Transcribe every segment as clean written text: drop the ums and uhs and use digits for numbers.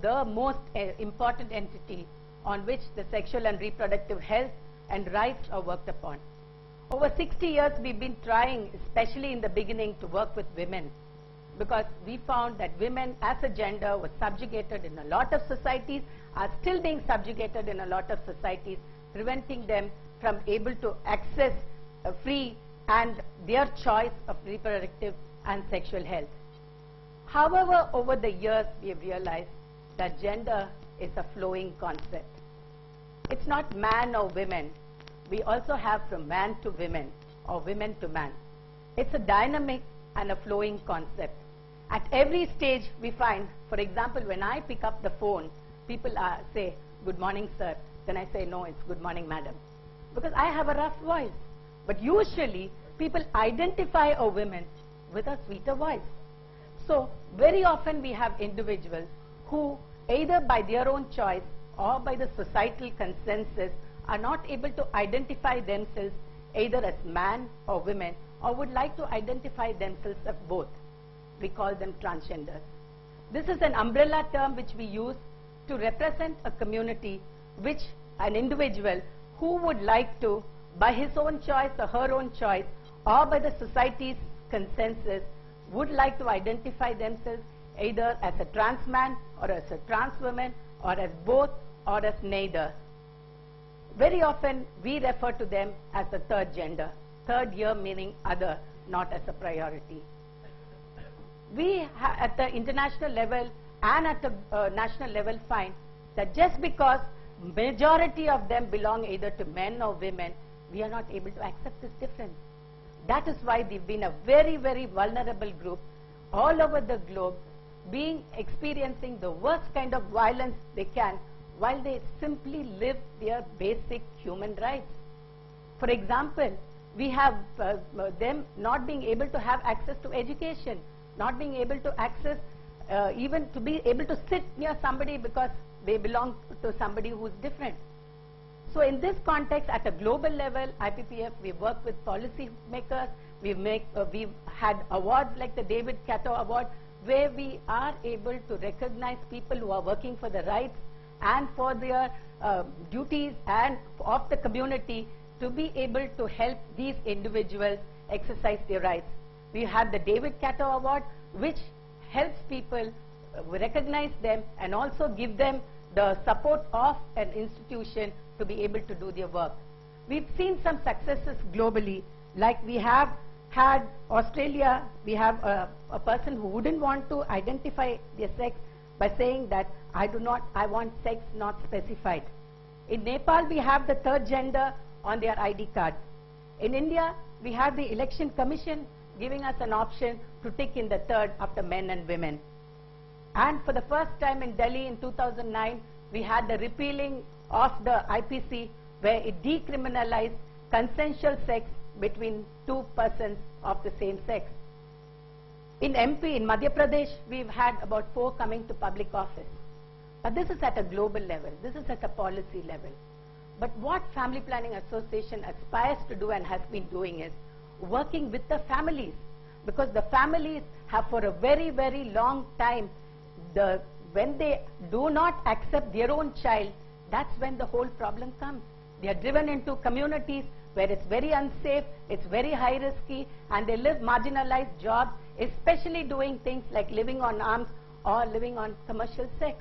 the most important entity on which the sexual and reproductive health and rights are worked upon. Over 60 years we've been trying, especially in the beginning, to work with women, because we found that women as a gender were subjugated in a lot of societies, are still being subjugated in a lot of societies, preventing them from able to access free and their choice of reproductive and sexual health. However, over the years we have realized that gender is a flowing concept. It's not man or women. We also have from man to women or women to man. It's a dynamic and a flowing concept. At every stage we find, for example, when I pick up the phone, people say, "Good morning, sir." Then I say, "No, it's good morning, madam." Because I have a rough voice. But usually people identify a woman with a sweeter voice. So very often we have individuals who either by their own choice or by the societal consensus are not able to identify themselves either as man or women, or would like to identify themselves as both. We call them transgenders. This is an umbrella term which we use to represent a community, which an individual who would like to, by his own choice or her own choice, or by the society's consensus, would like to identify themselves either as a trans man or as a trans woman or as both or as neither. Very often we refer to them as the third gender, third year meaning other, not as a priority. We at the international level and at the national level find that just because majority of them belong either to men or women, we are not able to accept this difference. That is why they've been a very, very vulnerable group all over the globe, experiencing the worst kind of violence they can while they simply live their basic human rights. For example, we have them not being able to have access to education, not being able to access even to be able to sit near somebody because they belong to somebody who's different. So in this context, at a global level, IPPF, we work with policy makers. We've had awards like the David Cato Award, where we are able to recognize people who are working for the rights and for their duties and of the community to be able to help these individuals exercise their rights. We have the David Cato Award, which helps people recognize them and also give them the support of an institution to be able to do their work. We've seen some successes globally, like we have had Australia, we have a person who wouldn't want to identify their sex by saying that I want sex not specified. In Nepal, we have the third gender on their ID card. In India, we have the Election Commission giving us an option to tick in the third after men and women. And for the first time in Delhi in 2009, we had the repealing of the IPC, where it decriminalized consensual sex between two persons of the same sex. In MP, in Madhya Pradesh, we've had about 4 coming to public office. But this is at a global level. This is at a policy level. But what Family Planning Association aspires to do and has been doing is working with the families, because the families have for a very, very long time, when they do not accept their own child, that's when the whole problem comes. They are driven into communities where it's very unsafe, it's very high risky, and they live marginalized jobs, especially doing things like living on alms or living on commercial sex.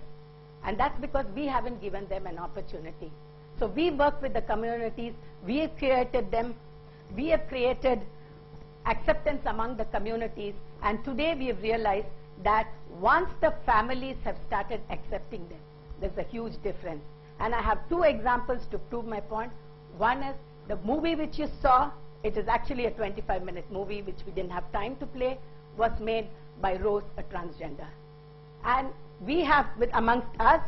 And that's because we haven't given them an opportunity. So we work with the communities, we have created them, we have created acceptance among the communities, and today we have realized that once the families have started accepting them, there's a huge difference. And I have 2 examples to prove my point. One is the movie which you saw, it is actually a 25-minute movie which we didn't have time to play, was made by Rose, a transgender. And we have amongst us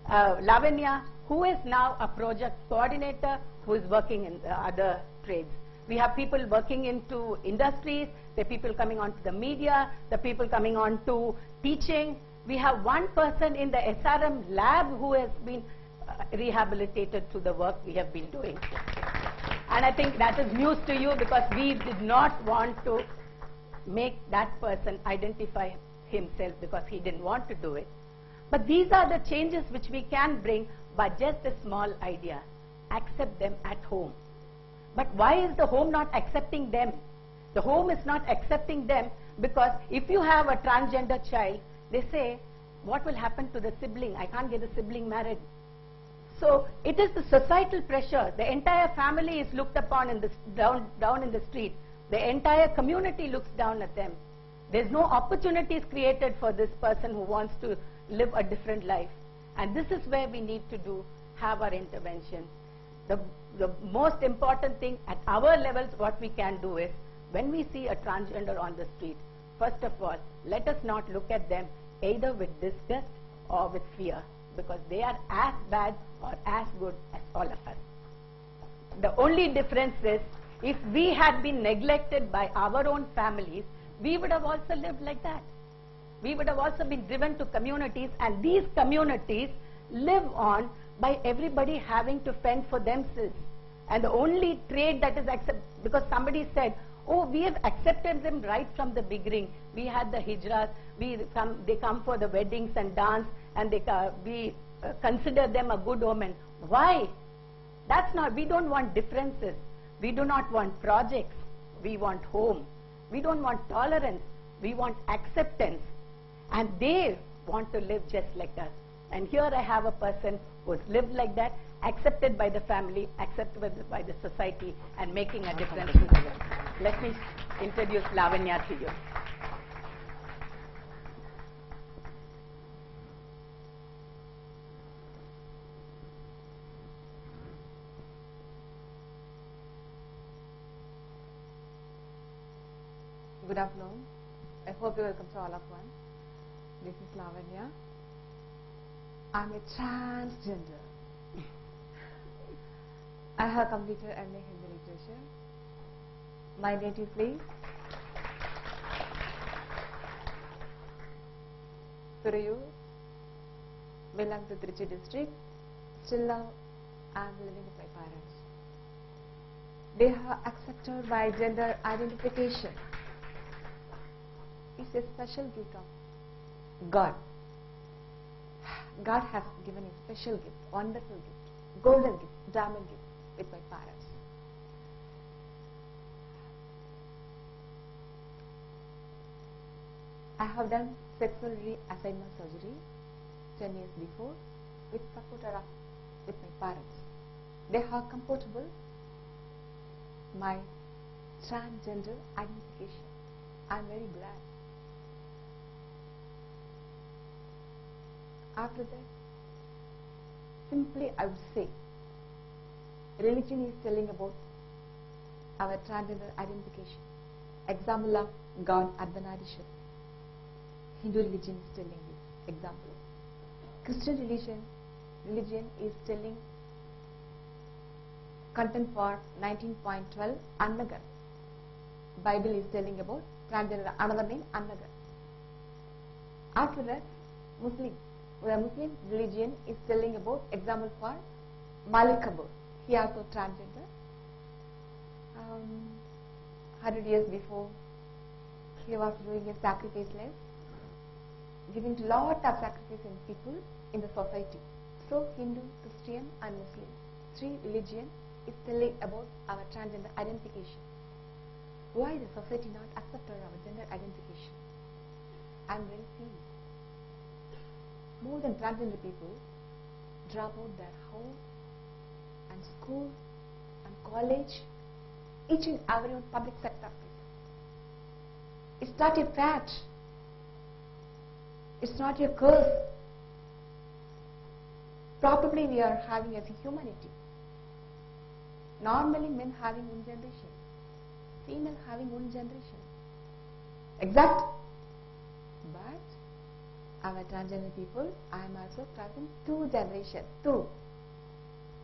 Lavanya, who is now a project coordinator who is working in other trades. We have people working into industries, there are people coming onto the media, there are people coming on to teaching. We have one person in the SRM lab who has been rehabilitated through the work we have been doing. And I think that is news to you, because we did not want to make that person identify himself because he didn't want to do it. But these are the changes which we can bring by just a small idea. Accept them at home. But why is the home not accepting them? The home is not accepting them because if you have a transgender child, they say, what will happen to the sibling? I can't get a sibling married. So it is the societal pressure. The entire family is looked upon in down in the street. The entire community looks down at them. There's no opportunities created for this person who wants to live a different life. And this is where we need to have our intervention. The most important thing at our levels, what we can do is, when we see a transgender on the street, first of all, let us not look at them either with disgust or with fear, because they are as bad or as good as all of us. The only difference is, if we had been neglected by our own families, we would have also lived like that. We would have also been driven to communities, and these communities live on by everybody having to fend for themselves. And the only trade that is accepted, because somebody said, oh, we have accepted them right from the beginning. We had the hijras, they come for the weddings and dance, and we consider them a good omen. Why? That's not, we don't want differences. We do not want projects. We want home. We don't want tolerance. We want acceptance. And they want to live just like us. And here I have a person who's lived like that, accepted by the family, accepted by the society, and making a difference in the world. Let me introduce Lavanya to you. Good afternoon. I hope you welcome to all of one. This is Lavanya. I'm a transgender. I have completed MA Hindi Literature. My native place, Thurayur, belong to Trichy district. Still now, I am living with my parents. They have accepted my gender identification. It's a special gift of God. God has given a special gift, wonderful gift, golden gift, diamond gift with my parents. I have done sexual reassignment surgery 10 years before with support with my parents. They have compatible my transgender identification. I am very glad. After that, simply I would say, religion is telling about our transgender identification. Example of God Ardhanarishwar. Hindu religion is telling this example. Christian religion is telling content for 19.12 Annagar. Bible is telling about transgender, another name Annagar. After that, the Muslim religion is telling about example for Malik Kabir. He also transgender. 100 years before, he was doing a sacrifice life, giving lot of sacrifice in people in the society. So Hindu, Christian and Muslim, three religion is telling about our transgender identification. Why the society not accept our gender identification? I am very serious. More than transgender people drop out their home and school and college, each and every public sector. It's not a fad. It's not a curse. Probably we are having as a humanity. Normally men having one generation, female having one generation. Exact. But our transgender people, I am also having two generations. Two.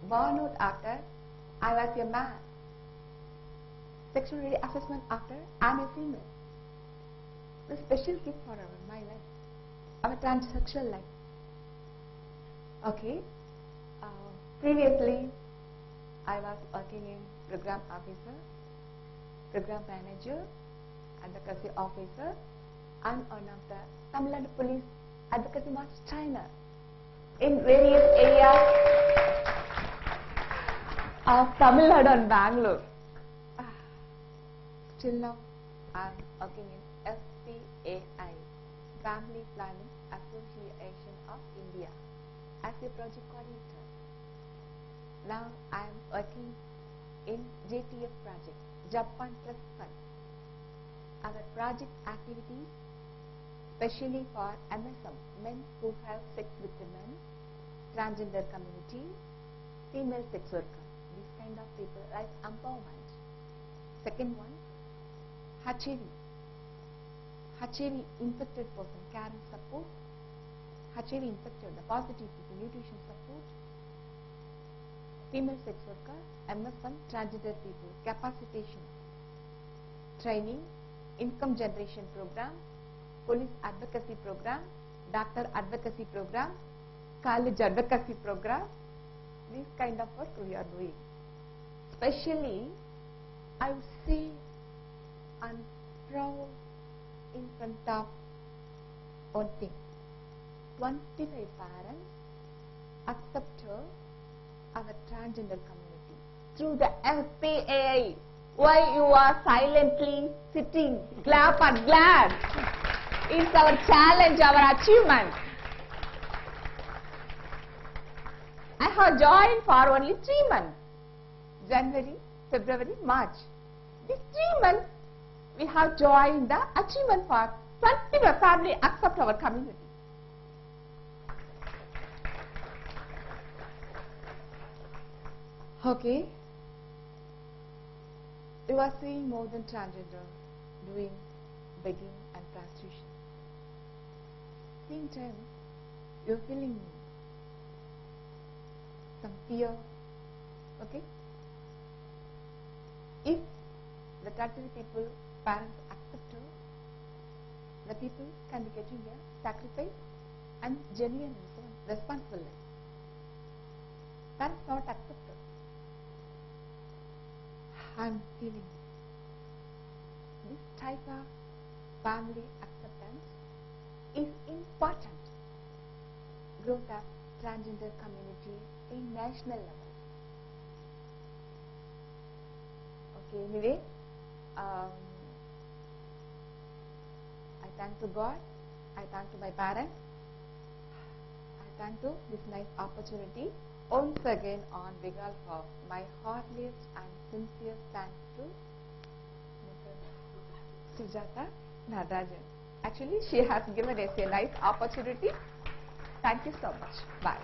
Born out after I was a man. Sexual assessment after I am a female. The special gift for my life, our transsexual life. Okay. Previously, I was working in program officer, program manager, and the Kasi officer, and one of the Tamil Nadu police advocacy master trainer in various areas of Tamil Nadu and Bangalore. Till now, I am working in FPAI, Family Planning Association of India, as a project coordinator. Now I am working in JTF project, Japan Trust Fund. Our project activities, especially for MSM, men who have sex with women, transgender community, female sex worker, these kind of people, like empowerment. Second one, HIV infected person, care and support. HIV infected, the positive people, nutrition support. Female sex worker, MSM, transgender people, capacitation, training, income generation program, police advocacy program, doctor advocacy program, college advocacy program. This kind of work we are doing. Especially, I would say, I'm proud in front of one thing. 25 parents accepted our transgender community through the FPAI. Why you are silently sitting? Clap and glad. It's our challenge, our achievement. I have joined for only 3 months. January, February, March. These 3 months, we have joined the achievement for 25 family accept our community. Okay. You are seeing more than transgender doing begging and prostitution. Same time, you are feeling some fear. Okay. If the transgender people, parents accept her, the people can be getting a sacrifice and genuine responsible life. Parents not accept her. I am feeling this type of family acceptance is important. Growth of transgender community in national level. Okay, anyway, I thank to God, I thank to my parents, I thank to this nice opportunity. Once again, on behalf of my heartiest and sincere thanks to Mrs. Sujatha Natarajan. Actually, she has given us a nice opportunity. Thank you so much. Bye.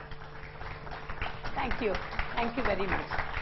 Thank you. Thank you very much.